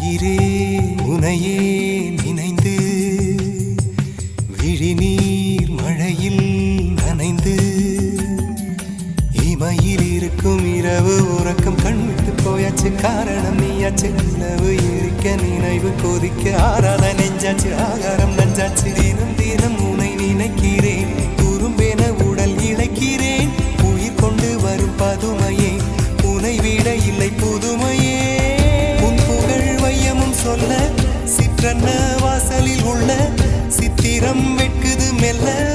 உயிரே உனையே நினைந்து விழிநீர் மழையில் நனைந்து இமையில் இருக்கும் இரவு உறக்கம் கண்விட்டு போயாச்சு. காரணம் நீயாச்சு. நிலவு எரிக்க நினைவு கொதிக்க ஆறாத நெஞ்சாச்சு. ஆகாரம் நஞ்சாச்சு. தினம் தினம் உனை நினைக்கிறேன். குறும்பென உடல் இழைக்கிறேன். உயிர் கொண்டு வரும் பதுமையே உனை விட இல்லை புதுமையே. உன் புகழ் வையமும் சொல்ல சிற்றன்ன வாசலில் உள்ள சித்திரம் வெட்குது மெல்ல.